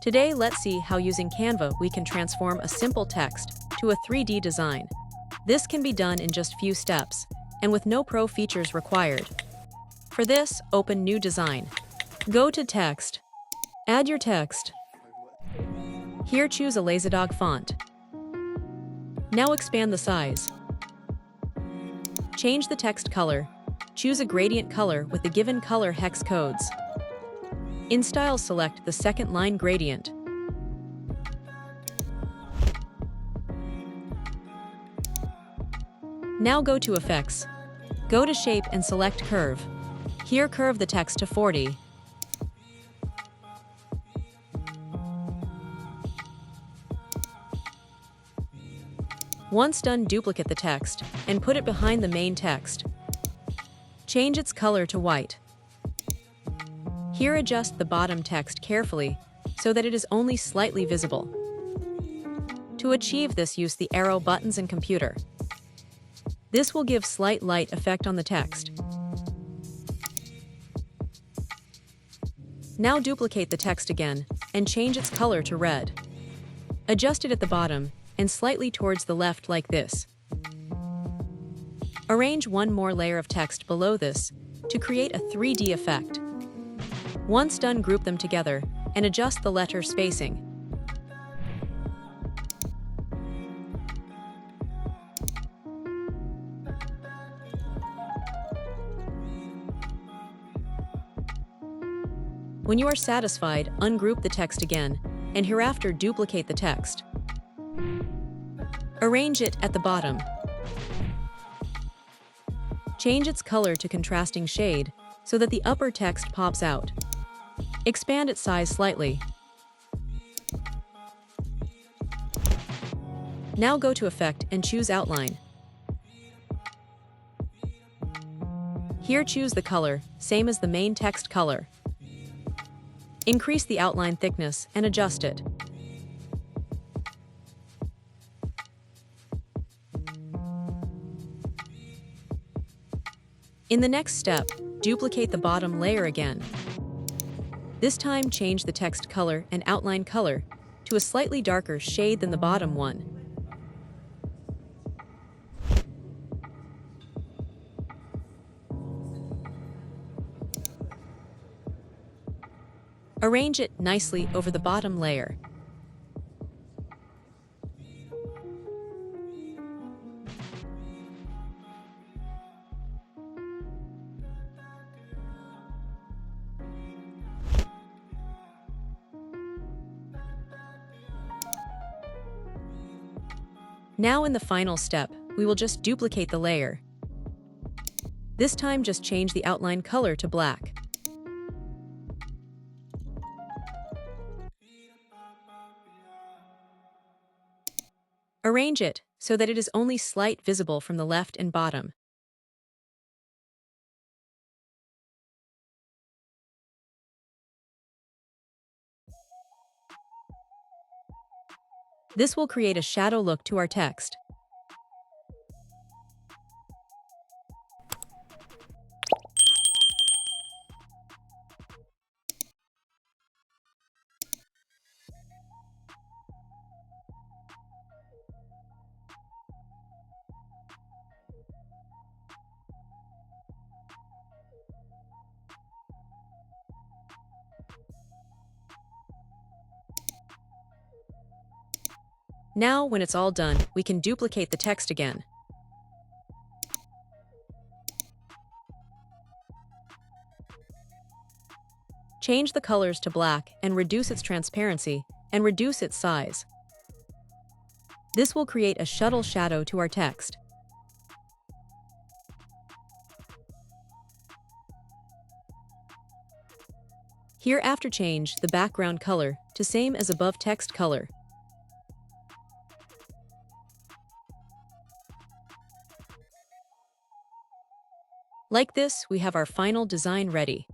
Today, let's see how using Canva we can transform a simple text to a 3D design. This can be done in just few steps and with no pro features required. For this, open New Design. Go to Text. Add your text. Here choose a LazyDog font. Now expand the size. Change the text color. Choose a gradient color with the given color hex codes. In Style, select the second line gradient. Now go to Effects. Go to Shape and select Curve. Here curve the text to 40. Once done, duplicate the text and put it behind the main text. Change its color to white. Here adjust the bottom text carefully so that it is only slightly visible. To achieve this, use the arrow buttons in Computer. This will give slight light effect on the text. Now duplicate the text again and change its color to red. Adjust it at the bottom and slightly towards the left like this. Arrange one more layer of text below this to create a 3D effect. Once done, group them together and adjust the letter spacing. When you are satisfied, ungroup the text again, and hereafter duplicate the text. Arrange it at the bottom. Change its color to contrasting shade so that the upper text pops out. Expand its size slightly. Now go to Effect and choose Outline. Here choose the color, same as the main text color. Increase the outline thickness and adjust it. In the next step, duplicate the bottom layer again. This time, change the text color and outline color to a slightly darker shade than the bottom one. Arrange it nicely over the bottom layer. Now in the final step, we will just duplicate the layer. This time, just change the outline color to black. Arrange it so that it is only slight visible from the left and bottom. This will create a shadow look to our text. Now, when it's all done, we can duplicate the text again. Change the colors to black and reduce its transparency and reduce its size. This will create a shuttle shadow to our text. Hereafter, change the background color to same as above text color. Like this, we have our final design ready.